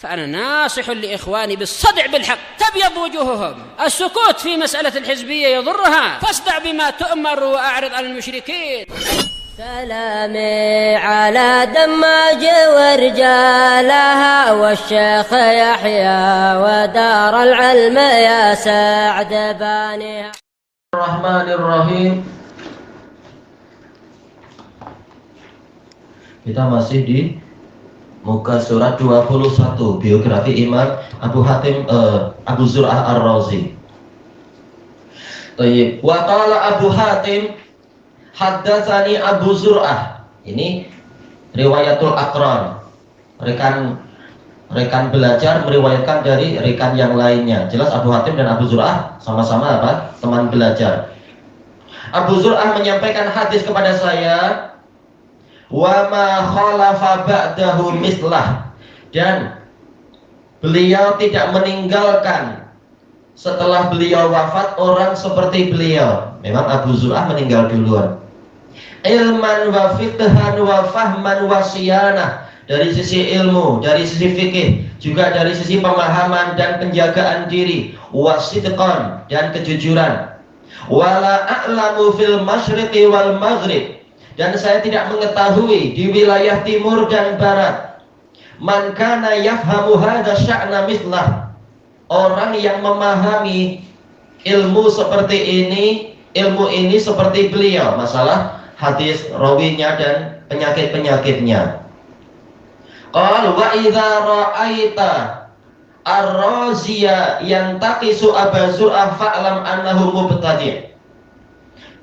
فأنا ناصح لإخواني بالصدع بالحق تبيض وجوههم. السكوت في مسألة الحزبية يضرها، فاصدع بما تؤمر وأعرض عن المشركين. سلامي على دماج ورجالها والشيخ يحيى ودار العلم يا سعد بانيها. الرحمن الرحيم. Kita masih di muka surat 21, biografi Imam Abu Hatim Abu Zur'ah Ar-Razi. Wa qala Abu Hatim haddatsani Abu Zur'ah. Ini riwayatul aqran. Rekan belajar meriwayatkan dari rekan yang lainnya. Jelas Abu Hatim dan Abu Zur'ah sama-sama apa? Teman belajar. Abu Zur'ah menyampaikan hadis kepada saya, wa ma khalafa ba'dahu mislah, dan beliau tidak meninggalkan setelah beliau wafat orang seperti beliau. Memang Abu Zur'ah meninggal duluan. Ilman wa fiqhan wa fahman wa siyanah, dari sisi ilmu, dari sisi fikih, juga dari sisi pemahaman dan penjagaan diri, wa sidqan, dan kejujuran. Wala a'lamu fil masyriqi wal maghrib, dan saya tidak mengetahui di wilayah timur dan barat, man kana yafhamu hadza sya'na mislah, orang yang memahami ilmu seperti ini, ilmu ini seperti beliau, masalah hadis rawinya dan penyakit-penyakitnya. Qal wa idza ra'aita ar-raziya yantaqisu Abu Zur'ah fa'lam annahu mubtadi'.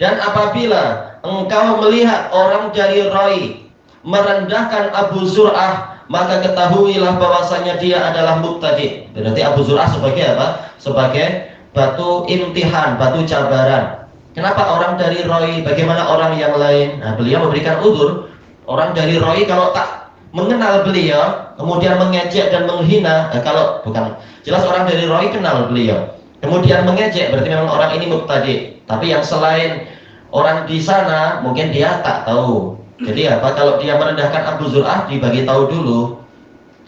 Dan apabila engkau melihat orang dari Rai merendahkan Abu Zur'ah, maka ketahuilah bahwasanya dia adalah mubtadi'. Berarti Abu Zur'ah sebagai apa? Sebagai batu imtihan, batu cabaran. Kenapa orang dari Rai? Bagaimana orang yang lain? Nah, beliau memberikan udzur. Orang dari Rai kalau tak mengenal beliau, kemudian mengejek dan menghina, kalau bukan, jelas orang dari Rai kenal beliau, kemudian mengejek, berarti memang orang ini mubtadi'. Tapi yang selain orang di sana mungkin dia tak tahu. Jadi apa, kalau dia merendahkan Abu Zur'ah, dibagi tahu dulu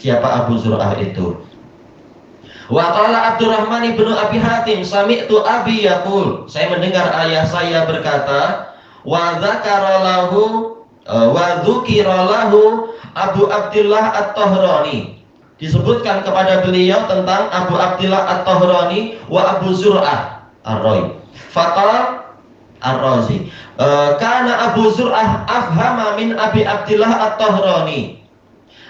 siapa Abu Zur'ah itu. Wa qala Abdurrahman ibnu Abi Hatim sami'tu abi yaqul, saya mendengar ayah saya berkata, wa dzakara lahu wa dzukira lahu Abu Abdillah At-Tahrani, disebutkan kepada beliau tentang Abu Abdillah At-Tahrani wa Abu Zur'ah Ar-Razi. Faqala Ar-Razi, karena Abu Zur'ah afhama min Abi Abdillah At-Tahrani.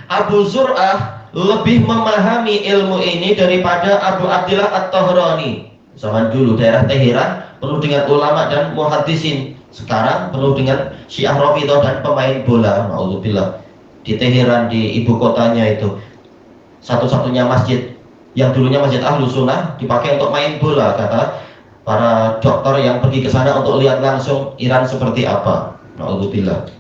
Abu Zur'ah lebih memahami ilmu ini daripada Abu Abdillah At-Tahrani. Zaman dulu daerah Teheran penuh dengan ulama dan muhaddisin. Sekarang penuh dengan Syiah Rafidhah dan pemain bola. Na'udzubillah. Di Teheran, di ibu kotanya itu, satu-satunya masjid yang dulunya masjid Ahlus Sunnah dipakai untuk main bola, kata para dokter yang pergi ke sana untuk lihat langsung Iran seperti apa. Na'udzubillah.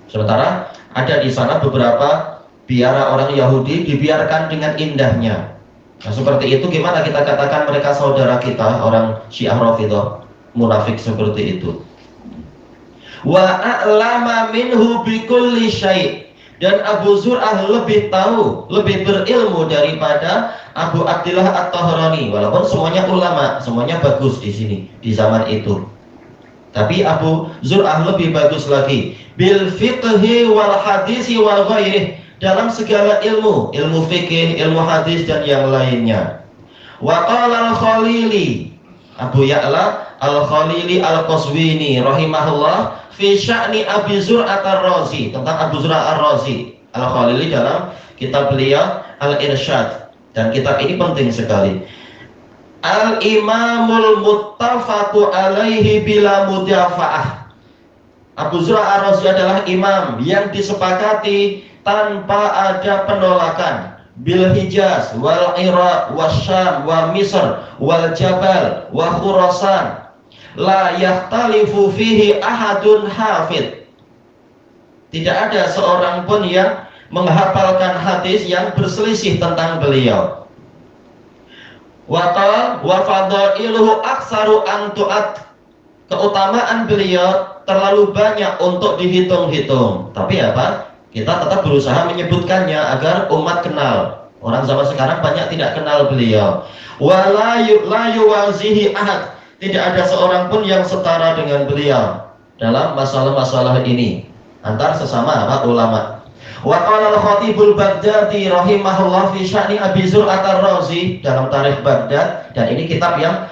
Sementara ada di sana beberapa biara orang Yahudi dibiarkan dengan indahnya. Nah, seperti itu gimana kita katakan mereka saudara kita, orang Syiah Rafidhah, munafik seperti itu. Wa a'lama minhu bikulli syai', dan Abu Zur'ah lebih tahu, lebih berilmu daripada Abu Abdillah At-Tahrani. Walaupun semuanya ulama, semuanya bagus di sini di zaman itu. Tapi Abu Zur'ah lebih bagus lagi bil fiqhi wal hadisi wal ghairih, dalam segala ilmu, ilmu fikih, ilmu hadis dan yang lainnya. Wa qala al-Khalili, Abu Ya'la al-Khalili al-Qaswini rahimahullah fi sya'ni Abi Zur'ah Ar-Razi, tentang Abu Zur'ah Ar-Razi Al-Khalili dalam kitab beliau Al-Irsyad, dan kitab ini penting sekali. Al-Imamul Muttafaqu alaihi bila mudafa'ah. Abu Zur'ah Ar-Razi adalah imam yang disepakati tanpa ada penolakan. Bil Hijaz wal Iraq wasyam wa Misr wal Jabal wa Khurasan la yakhtalifu fihi ahadun hafid. Tidak ada seorang pun yang menghafalkan hadis yang berselisih tentang beliau. Wa qala wa fadailuhu aktsaru an tu'at, keutamaan beliau terlalu banyak untuk dihitung-hitung. Tapi apa? Kita tetap berusaha menyebutkannya agar umat kenal. Orang zaman sekarang banyak tidak kenal beliau. La yuwazihi ahad. Tidak ada seorang pun yang setara dengan beliau dalam masalah-masalah ini antar sesama ulama. Wa qala al-Khatibul Baghdadi rahimahullah fi sya'ni Abi Zur'at ar-Razi dalam Tarikh Baghdad, dan ini kitab yang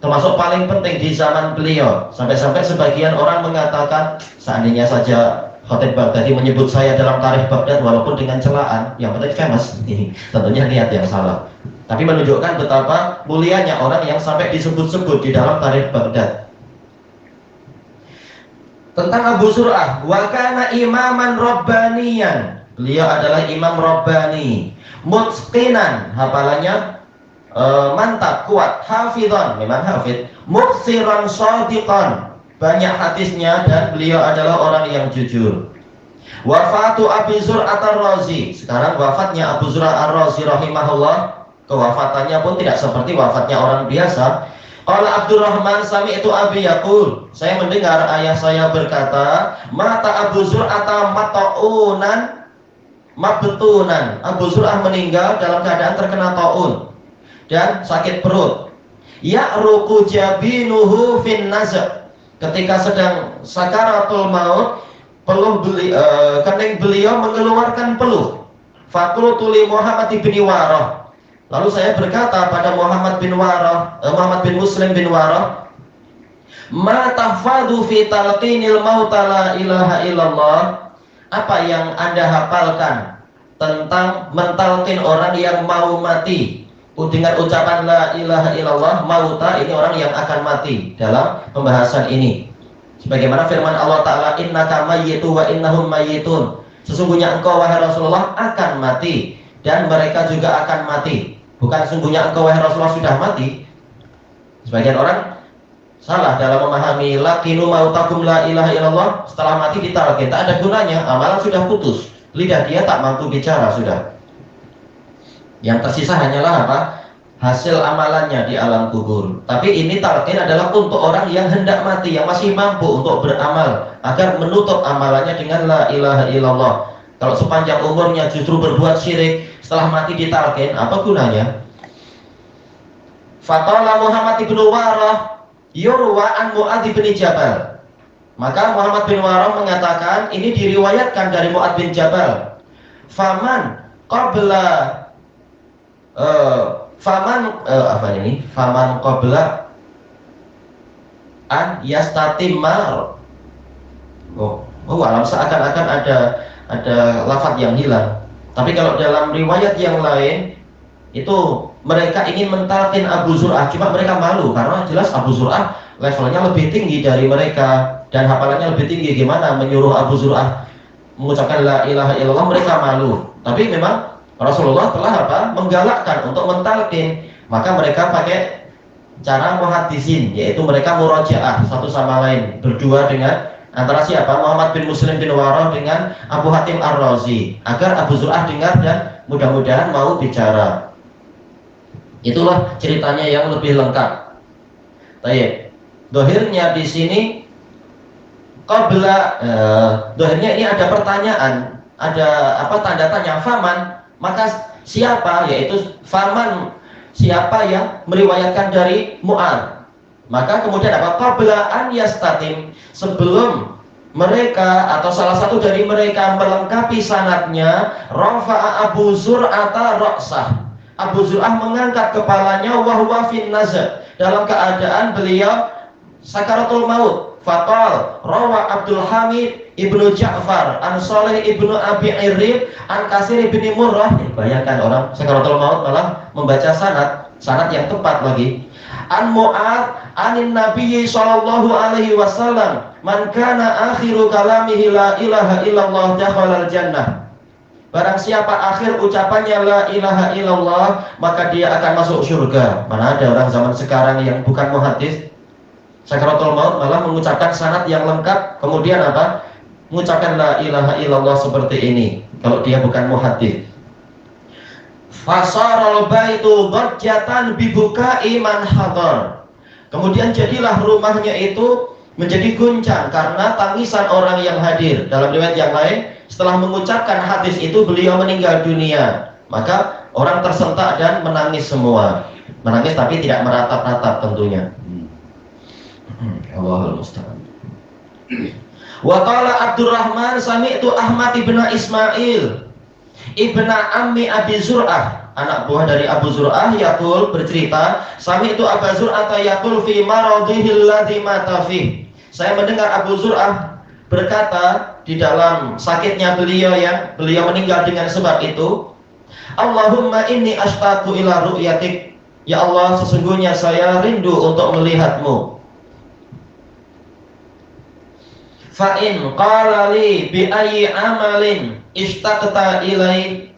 termasuk paling penting di zaman beliau. Sampai-sampai sebagian orang mengatakan, seandainya saja Khatib Baghdadi menyebut saya dalam Tarikh Baghdad walaupun dengan celaan, yang penting famous, ini tentunya niat yang salah. Tapi menunjukkan betapa mulianya orang yang sampai disebut-sebut di dalam Tarikh Baghdad. Tentang Abu Zur'ah, wa kana imaman rabbaniyan. Beliau adalah imam rabbani, mutqinan, hafalannya mantap, kuat, hafidhan, memang hafid, muksiran shadiqan, banyak hadisnya, dan beliau adalah orang yang jujur. Wafatu Abi Zur'at ar-Razi, sekarang wafatnya Abu Zur'at ar-Razi rahimahullah, kewafatannya pun tidak seperti wafatnya orang biasa. Qala Abdurrahman sami'tu Abi yaqul, saya mendengar ayah saya berkata, mata Abu Zur'ata mata'unan mabtunan. Abu Zur'ah meninggal dalam keadaan terkena taun dan sakit perut. Ya'ruqu jabinuhu fin nazq, ketika sedang sakaratul maut, kening beliau mengeluarkan peluh. Faqultu li Muhammad bin Warah, lalu saya berkata pada Muhammad bin Muslim bin Warah, ma tahfadhu fi talqinil mauta la ilaha illallah, apa yang Anda hafalkan tentang mentalkin orang yang mau mati dengan ucapan la ilaha illallah, mauta, ini orang yang akan mati dalam pembahasan ini. Sebagaimana firman Allah Ta'ala, innaka mayyitu wa innahum mayyitun, sesungguhnya engkau wahai Rasulullah akan mati dan mereka juga akan mati. Bukan sungguhnya engkau wahai Rasulullah sudah mati. Sebagian orang salah dalam memahami laqinu mautakum la ilaha illallah, setelah mati ditalqin, tak ada gunanya, amalan sudah putus, lidah dia tak mampu bicara sudah. Yang tersisa hanyalah apa? Hasil amalannya di alam kubur. Tapi ini talqin adalah untuk orang yang hendak mati, yang masih mampu untuk beramal, agar menutup amalannya dengan la ilaha illallah. Kalau sepanjang umurnya justru berbuat syirik, setelah mati ditalqin, apa gunanya? Faqala Muhammad bin Warah yurwa an Mu'adz bin Jabal. Maka Muhammad bin Warah mengatakan, ini diriwayatkan dari Mu'adz bin Jabal. Faman qabla faman qabla an yastatimma. Alam, seakan-akan ada lafaz yang hilang. Tapi kalau dalam riwayat yang lain itu mereka ingin mentalkin Abu Zur'ah, cuma mereka malu karena jelas Abu Zur'ah levelnya lebih tinggi dari mereka dan hafalannya lebih tinggi. Gimana menyuruh Abu Zur'ah mengucapkan la ilaha illallah, mereka malu. Tapi memang Rasulullah telah menggalakkan untuk mentalkin, maka mereka pakai cara muhaddisin, yaitu mereka murojaah satu sama lain, berdua dengan antara siapa? Muhammad bin Muslim bin Warah dengan Abu Hatim ar-Razi, agar Abu Zur'ah dengar dan mudah-mudahan mau bicara. Itulah ceritanya yang lebih lengkap. Baik, dohirnya di sini qabla, dohirnya ini ada pertanyaan, ada tanda tanya, faman, maka siapa, yaitu faman, siapa yang meriwayatkan dari Mu'adz. Maka kemudian qabla an yastatim, sebelum mereka atau salah satu dari mereka melengkapi sanadnya, rafa'a Abu Zur'ata ra'sah, Abu Zur'ah mengangkat kepalanya, wa huwa fin nazar, dalam keadaan beliau sakaratul maut. Faqal rawa Abdul Hamid ibnu Ja'far an Salih ibnu Abi Irib an Kasir ibni Murrah. Bayangkan orang sakaratul maut malah membaca sanad yang tepat lagi. An Mu'adz anin Nabi sallallahu alaihi wasallam, man kana akhiru kalamihi la ilaha illallah dakhalal jannah. Barang siapa akhir ucapannya la ilaha illallah, maka dia akan masuk surga. Mana ada orang zaman sekarang yang bukan muhaddits, sakaratul maut malah mengucapkan sanad yang lengkap, kemudian mengucapkan la ilaha illallah seperti ini kalau dia bukan muhaddits. Fasarul baitu darjatan bibukai man hadar. Kemudian jadilah rumahnya itu menjadi guncang karena tangisan orang yang hadir. Dalam riwayat yang lain, setelah mengucapkan hadis itu beliau meninggal dunia. Maka Orang tersentak dan menangis semua. Menangis tapi tidak meratap-ratap tentunya. Allahul musta'an. Wa qala Abdurrahman sami'tu Ahmad ibn Ismail ibn Ammi Abi Zur'ah, anak buah dari Abu Zur'ah, yaqul, bercerita, sami'tu Abu Zur'ah yaqul fi maradhihi alladhi mata fi. Saya mendengar Abu Zur'ah berkata di dalam sakitnya beliau yang beliau meninggal dengan sebab itu, Allahumma inni ashtaqu ila ru'yatik. Ya Allah, sesungguhnya saya rindu untuk melihatmu. Fa'in qala li bi ayyi amalin ishtaqta ilai.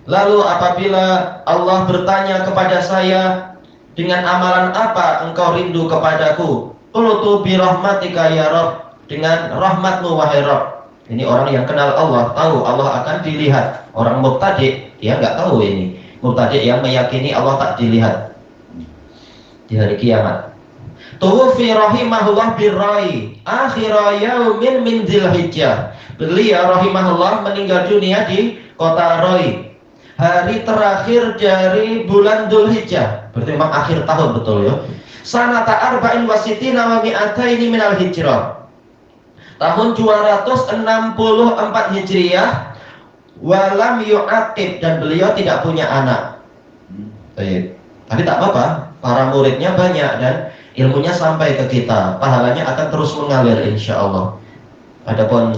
Lalu apabila Allah bertanya kepada saya, dengan amalan apa engkau rindu kepadaku? Qultu bi rahmatika ya Rabb, dengan rahmatmu wahai Rabb. Ini orang yang kenal Allah, tahu Allah akan dilihat. Orang mubtadi' dia enggak tahu ini. Mubtadi' yang meyakini Allah tak dilihat di hari kiamat. Tuwfi rahimahullah birrai akhira yaumin min Dzulhijjah. Beliau rahimahullah meninggal dunia di kota Rai, hari terakhir dari bulan Dzulhijjah. Berarti memang akhir tahun, betul ya. Sanata arba'in wa sittina wa mi'ataini minal hijrah. Tahun 264 Hijriah. Walam yu'aqib, dan beliau tidak punya anak. Tapi tak apa-apa, para muridnya banyak dan ilmunya sampai ke kita, pahalanya akan terus mengalir insya Allah. Adapun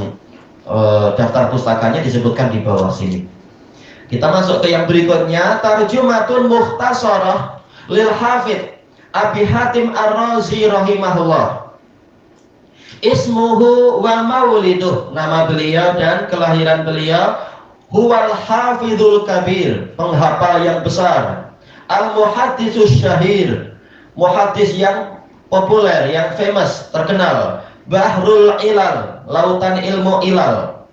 daftar pustakanya disebutkan di bawah sini. Kita masuk ke yang berikutnya, tarjumatun mukhtasarah lil hafidz Abi Hatim Ar-Razi rahimahullah. Ismuhu wa mauliduh, nama beliau dan kelahiran beliau. Huwal hafidhul kabir, penghafal yang besar. Al-muhadditsus syahir, muhaddis yang populer, yang famous, terkenal. Bahrul ilal, lautan ilmu ilal.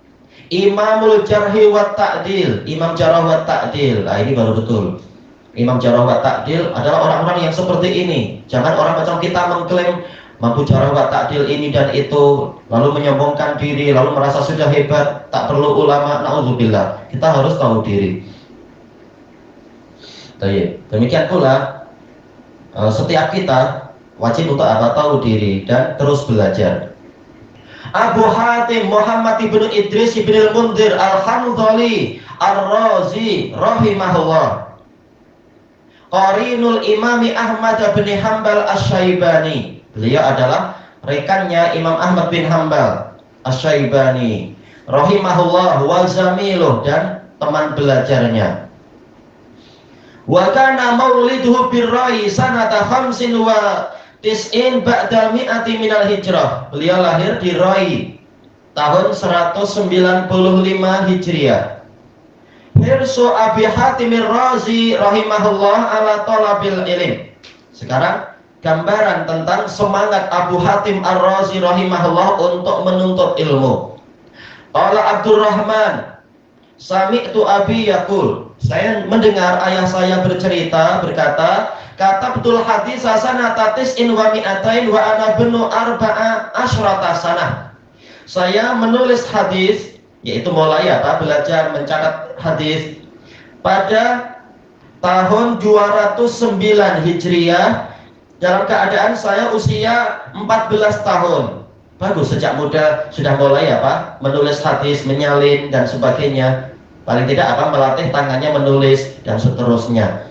Imamul jarhi wa ta'dil, imam jarah wa ta'dil. Nah, ini baru betul. Imam jarah wa ta'dil adalah orang-orang yang seperti ini. Jangan orang macam kita mengklaim mampu jarah wa ta'dil ini dan itu, lalu menyombongkan diri, lalu merasa sudah hebat, tak perlu ulama. Na'udzubillah. Kita harus tahu diri. Demikian pula setiap kita wajib untuk apa? Tahu diri dan terus belajar. Abu Hatim Muhammad ibn Idris ibn al-Mundhir al-Hanzali ar-Razi rahimahullah, qarinul imami Ahmad bin Hanbal asy-Syaibani. Beliau adalah rekannya Imam Ahmad bin Hanbal asy-Syaibani rahimahullah, wa zamiluh, dan teman belajarnya. Wa kana mauliduhu birrai sanata 95 ba'da mi'ati minal hijrah. Beliau lahir di Rai tahun 195 Hijriah. Hirsu Abi Hatim Ar-Razi rahimahullah ala talabil ilm. Sekarang gambaran tentang semangat Abu Hatim Ar-Razi rahimahullah untuk menuntut ilmu. Qala Abdurrahman sami'tu abi yaqul, saya mendengar ayah saya berkata, katabtul hadis sanata tis'in wa mi'atain wa ana bnu arba'a asyrata sanah. Saya menulis hadis, yaitu mulai belajar mencatat hadis pada tahun 209 Hijriah, dalam keadaan saya usia 14 tahun. Bagus, sejak muda sudah mulai menulis hadis, menyalin dan sebagainya. Paling tidak melatih tangannya menulis dan seterusnya.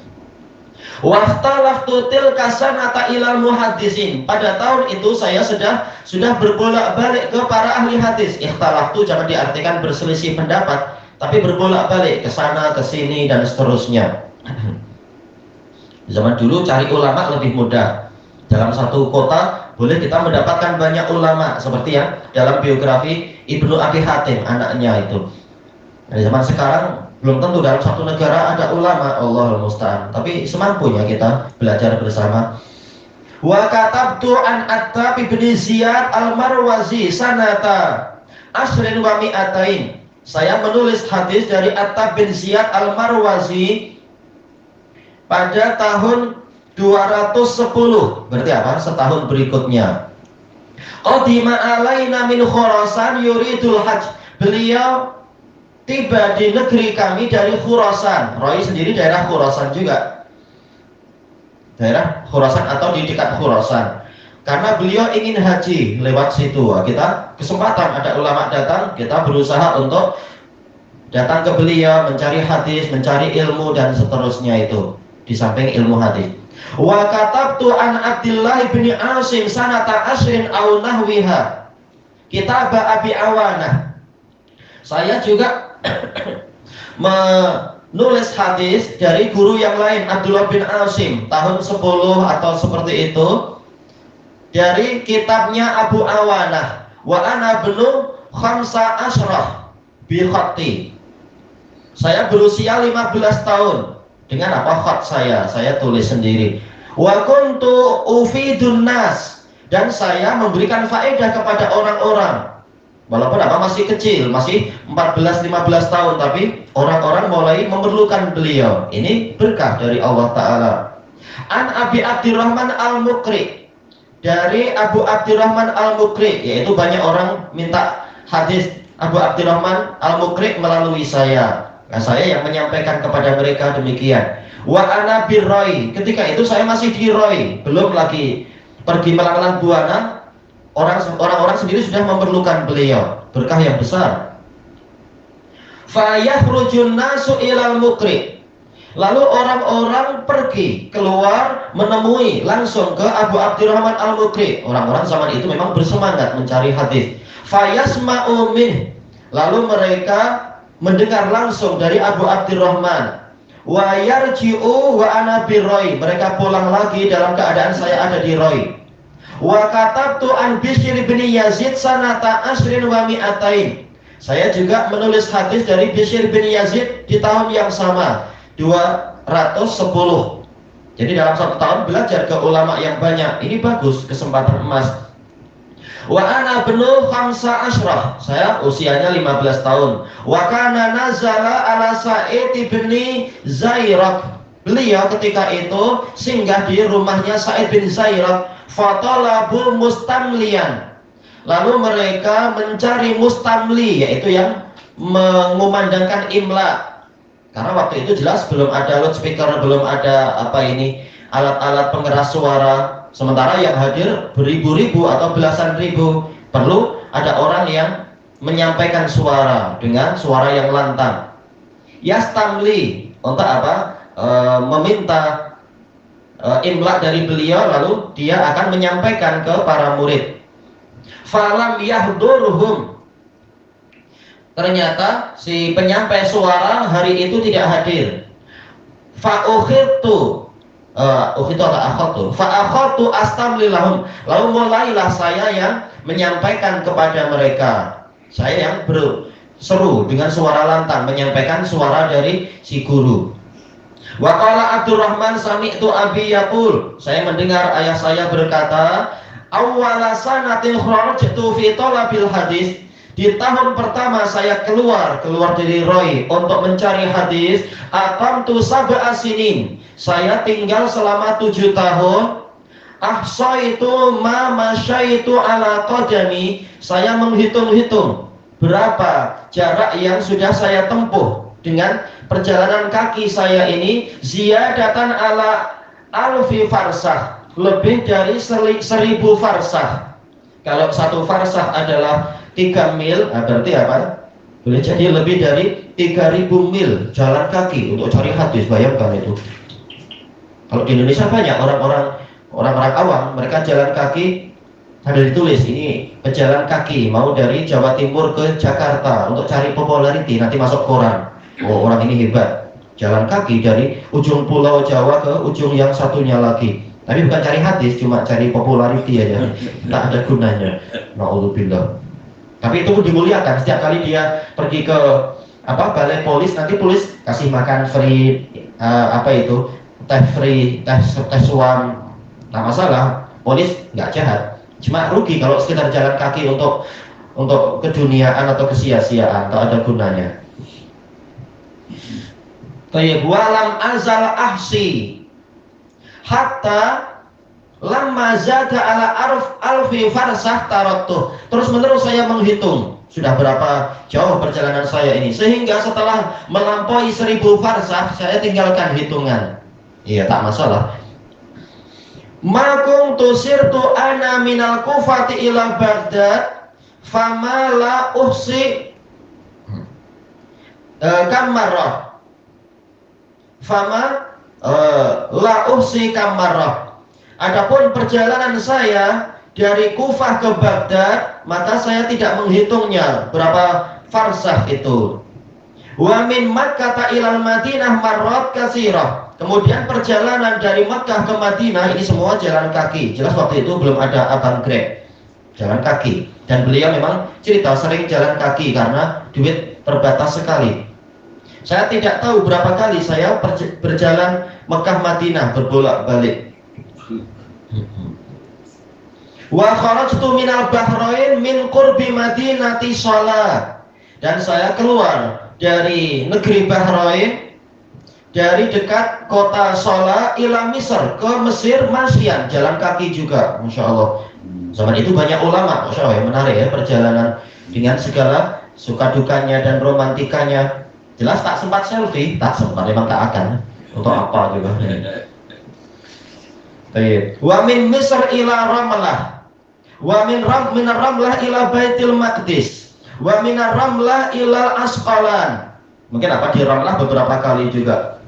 Wahtalaftu tilka sanata ilal muhaddisin. Pada tahun itu saya sudah berbolak-balik ke para ahli hadis. Ikhtalaftu jangan diartikan berselisih pendapat, tapi berbolak-balik ke sana ke sini dan seterusnya. Zaman dulu cari ulama lebih mudah. Dalam satu kota boleh kita mendapatkan banyak ulama, seperti yang dalam biografi Ibnu Abi Hatim, anaknya itu. Nah, zaman sekarang belum tentu dalam satu negara ada ulama, Allahul musta'an. Tapi semampunya kita belajar bersama. Wa katabtu an Attab bin Ziyad al-Marwazi sanata asrin wa mi'atain. Saya menulis hadis dari Attab bin Ziyad al-Marwazi pada tahun 210. Berarti setahun berikutnya. Qadima alaina min Khurasan yuridul hajj. Beliau tiba di negeri kami dari Khurasan. Roi sendiri daerah Khurasan juga, daerah Khurasan atau di dekat Khurasan. Karena beliau ingin haji lewat situ. Kita kesempatan ada ulama datang, kita berusaha untuk datang ke beliau, mencari hadis, mencari ilmu dan seterusnya itu. Di samping ilmu hadis. Wa katabtu an Abdullah bin Asim sanata asrin aw nahwiha. Kitab Abi Awanah. Saya juga menulis hadis dari guru yang lain, Abdullah bin Asim, tahun 10 atau seperti itu, dari kitabnya Abu Awanah. Wa ana bnu khamsa asyrah bi khatti. Saya berusia 15 tahun. Dengan apa khat saya tulis sendiri. Wa kuntu ufidun nas, dan saya memberikan faedah kepada orang-orang. Walaupun masih kecil, masih 14-15 tahun, tapi orang-orang mulai memerlukan beliau. Ini berkah dari Allah Ta'ala. An Abi Abdurrahman Al-Mukri, dari Abu Abdurrahman Al-Mukri, yaitu banyak orang minta hadis Abu Abdurrahman Al-Mukri melalui saya. Nah, saya yang menyampaikan kepada mereka demikian. Wa ana birroi, ketika itu saya masih di Roi, belum lagi pergi melanglang buana. Orang-orang sendiri sudah memerlukan beliau, berkah yang besar. Fa yakhrujun nasu ilal mukri, lalu orang-orang pergi keluar menemui langsung ke Abu Abdurrahman Al-Mukri. Orang-orang zaman itu memang bersemangat mencari hadis. Fa yasma'u min, lalu mereka mendengar langsung dari Abu Abdurrahman. Wa yarji'u wa ana birroi, mereka pulang lagi dalam keadaan saya ada di Roi. Wa katabtu an Bishr bin Yazid sanata asrin wa mi'atain. Saya juga menulis hadis dari Bishr bin Yazid di tahun yang sama, 210. Jadi dalam satu tahun belajar ke ulama yang banyak. Ini bagus, kesempatan emas. Wa ana bnu khamsa asyrah, saya usianya 15 tahun. Wa kana nazala ala Sa'id bin Zairak, beliau ketika itu singgah di rumahnya Sa'id bin Zairak. Fatalabu mustamlian, lalu mereka mencari mustamli, yaitu yang mengumandangkan imla. Karena waktu itu jelas belum ada loudspeaker, belum ada alat-alat pengeras suara. Sementara yang hadir beribu-ribu atau belasan ribu, perlu ada orang yang menyampaikan suara dengan suara yang lantang. Yastamli, untuk meminta imla dari beliau, lalu dia akan menyampaikan ke para murid. Falam yahdurhum, ternyata si penyampai suara hari itu tidak hadir. Fa ukhirtu astamli lahum, lalu mulailah saya yang menyampaikan kepada mereka. Saya yang berseru dengan suara lantang menyampaikan suara dari si guru. Wa qala Abdurrahman sami'tu abi yaqul, saya mendengar ayah saya berkata, awwala sanatin kharajtu fi talabil hadis, di tahun pertama saya keluar dari Roi untuk mencari hadis. Aqamtu sab'a sinin, saya tinggal selama 7 tahun. Ahsaitu ma masyaitu ala qadami, saya menghitung-hitung berapa jarak yang sudah saya tempuh dengan perjalanan kaki saya ini. Ziyadatan ala alfi farsah, lebih dari 1000 farsah. Kalau 1 farsah adalah 3 mil, berarti apa? Boleh jadi lebih dari 3000 mil jalan kaki untuk cari hadis. Bayangkan itu. Kalau di Indonesia banyak orang-orang awam, mereka jalan kaki, ada ditulis ini pejalan kaki mau dari Jawa Timur ke Jakarta untuk cari popularity, nanti masuk koran. Oh, orang ini hebat, jalan kaki dari ujung pulau Jawa ke ujung yang satunya lagi. Tapi bukan cari hadis, cuma cari popularity aja, tak ada gunanya. Na'udzubillah. Tapi itu pun dimuliakan. Setiap kali dia pergi ke balai polis, nanti polis kasih makan free, teh free, teh suam. Nah, masalah polis nggak jahat, cuma rugi kalau sekedar jalan kaki untuk keduniaan atau kesia-siaan, tak ada gunanya. Walam azal ahsi hatta lamma zada ala alfi farsah taraktuh. Terus menerus saya menghitung Sudah berapa jauh perjalanan saya ini, sehingga setelah melampaui 1000 farsakh saya tinggalkan hitungan. Iya, tak masalah. Ma kuntu sirtu ana minal Kufati ila Baghdad fama la uhsi kamarrah fama la uhsi kamarrah. Adapun perjalanan saya dari Kufah ke Baghdad, maka saya tidak menghitungnya berapa farsakh itu. Wa min Makkah ilal Madinah marrat katsirah. Kemudian perjalanan dari Makkah ke Madinah ini semua jalan kaki. Jelas waktu itu belum ada abang Grab. Jalan kaki. Dan beliau memang cerita sering jalan kaki karena duit terbatas sekali. Saya tidak tahu berapa kali saya berjalan Makkah Madinah berbolak-balik. Wa kharajtu minal Bahrain min qurbi Madinati Shalah. Dan saya keluar dari negeri Bahrain, dari dekat kota Shalah ila Misr, ke Mesir masyian, jalan kaki juga. Masya Allah. Zaman itu banyak ulama, Masya Allah, menarik ya perjalanan dengan segala suka dukanya dan romantikanya. Jelas tak sempat selfie, tak sempat, memang tak akan. Untuk apa juga. Wa min Misr ila Ramlah. Wa min Ramlah ila Baitul Maqdis. Wa min Ramlah ila Asqalan. Mungkin apa di Ramlah beberapa kali juga.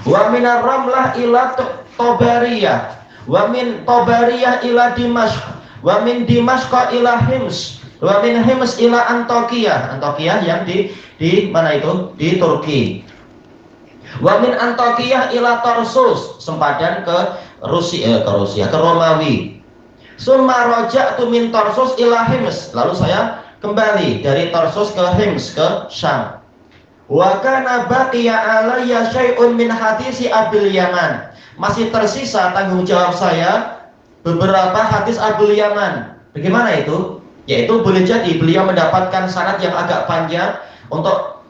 Wa min Ramlah ila Tobariyah. Wa min Tobariyah ila Dimashq. Wa min Dimashq ila Hims. Wa min Hims ila Antakya. Antakya yang di mana itu? Di Turki. Wa min Antakya ila Tarsus, sempadan ke Rusia, ke Romawi. Summa raja'tu min Tarsus ila Hims. Lalu saya kembali dari Tarsus ke Hims, ke Syam. Wa kana baqiya alayya syai'un min hadisi Abil Yaman. Masih tersisa tanggung jawab saya beberapa hadis Abul Yaman. Bagaimana itu? Yaitu boleh jadi beliau mendapatkan sanad yang agak panjang untuk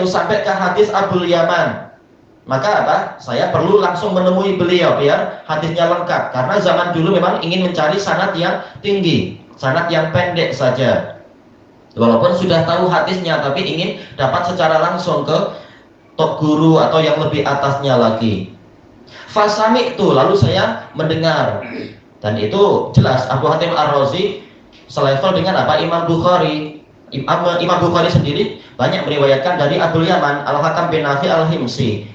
sampai ke hadis Abul Yaman. Maka saya perlu langsung menemui beliau biar hadisnya lengkap. Karena zaman dulu memang ingin mencari sanad yang tinggi, sanad yang pendek saja. Walaupun sudah tahu hadisnya, tapi ingin dapat secara langsung ke tok guru atau yang lebih atasnya lagi. Fasami itu, lalu saya mendengar. Dan itu jelas Abu Hatim Ar-Razi selevel dengan Imam Bukhari. Imam Bukhari sendiri banyak meriwayatkan dari Abul Yaman Al-Hakam bin Nafi Al-Himsi.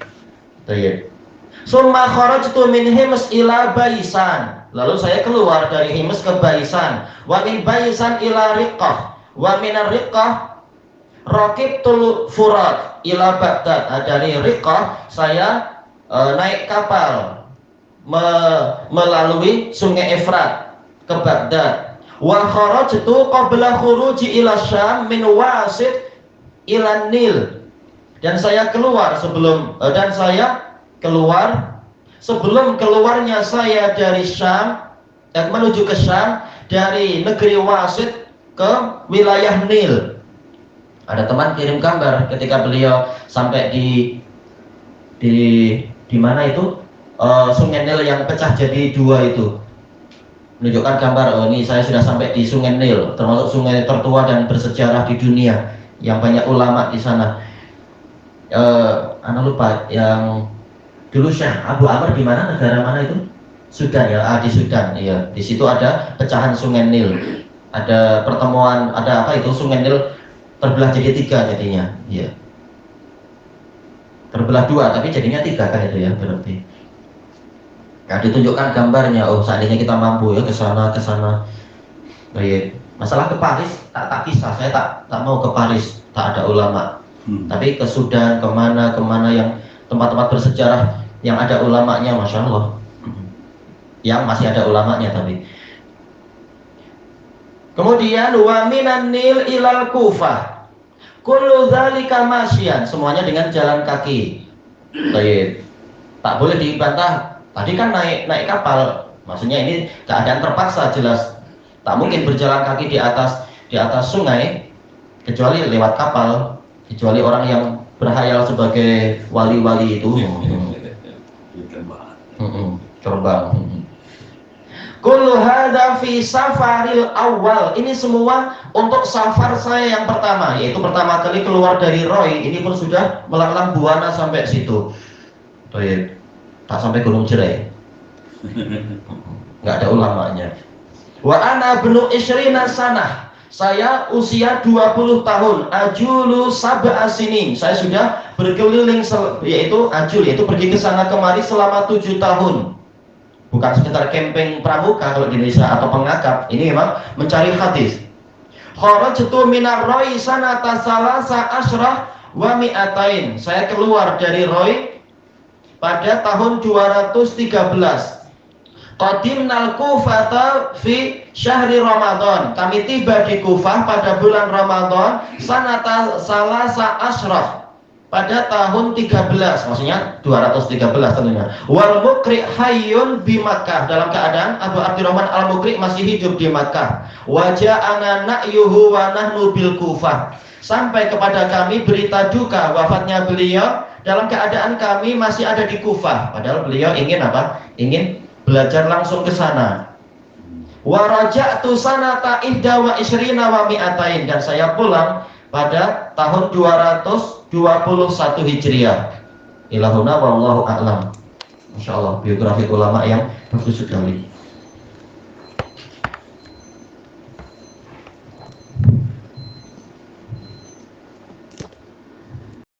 Summa kharajtu min Hims ila Baisan. Lalu saya keluar dari Hims ke Baisan. Wa min Baisan ila Riqqah. Wa min Riqqah raqibtul Furat ila Baghdad. Dari Riqqah saya naik kapal melalui Sungai Efrat ke Baghdad. Wa kharajtu qabla khuruji ila Syam min Wasit ila Nil. Dan saya keluar sebelum keluarnya saya dari Syam menuju ke Syam dari negeri Wasit ke wilayah Nil. Ada teman kirim gambar ketika beliau sampai di mana itu Sungai Nil yang pecah jadi dua itu. Menunjukkan gambar, ini saya sudah sampai di Sungai Nil, termasuk sungai tertua dan bersejarah di dunia, yang banyak ulama di sana. Anak lupa yang dulu Syekh Abu Amr di mana, negara mana itu? Sudan ya, di Sudan. Iya, di situ ada pecahan Sungai Nil. Ada pertemuan, Sungai Nil terbelah jadi tiga jadinya. Iya. Terbelah dua, tapi jadinya tiga kan itu ya berarti. Nah, ditunjukkan gambarnya. Oh, seandainya kita mampu ya ke sana. Baik. Masalah ke Paris tak kisah, saya tak mau ke Paris, tak ada ulama. Tapi ke Sudan, kemana yang tempat-tempat bersejarah yang ada ulamanya, Masya Allah. Yang masih ada ulamanya tapi. Kemudian wa minan Nil ilal Kufah. Kullu dzalika masyian, semuanya dengan jalan kaki. Baik. Tak boleh dibantah. Tadi kan naik kapal. Maksudnya ini keadaan terpaksa jelas. Tak mungkin berjalan kaki di atas sungai kecuali lewat kapal. Kecuali orang yang berhayal sebagai wali-wali itu terbang. Kullu hadza fi safaril awal. Ini semua untuk safar saya yang pertama, yaitu pertama kali keluar dari Roy. Ini pun sudah melanglang buana sampai situ. Baik. Tak sampai Gunung Jerai. Enggak ada ulamanya. Wa ana ibnu isyrina sanah. Saya usia 20 tahun. Ajulu sab'a sinin. Saya sudah berkeliling yaitu pergi ke sana kemari selama 7 tahun. Bukan sekedar camping pramuka kalau di Indonesia atau pengakap. Ini memang mencari hadis. Kharajtu minar Roy sanata salasa asyrah wa mi'atain. Saya keluar dari Roy pada tahun 213. Qadimnal Kufata fi syahri Ramadan. Kami tiba di Kufah pada bulan Ramadan sanata salasa asyrah. Pada tahun 13, maksudnya 213 tentunya. Wal Mukri hayyun bi Makkah, dalam keadaan Abu Abdurrahman Al-Mukri masih hidup di Makkah. Waja'ana na'yuhu wa nahnu bil Kufah. Sampai kepada kami berita duka wafatnya beliau dalam keadaan kami masih ada di Kufah. Padahal beliau ingin apa? Ingin belajar langsung ke sana. Wa raja'tu sanata ihda wa isyrina wa mi'atain, dan saya pulang pada tahun 221 Hijriah. Ilahuna wallahu a'lam. Insyaallah biografi ulama yang bagus sekali.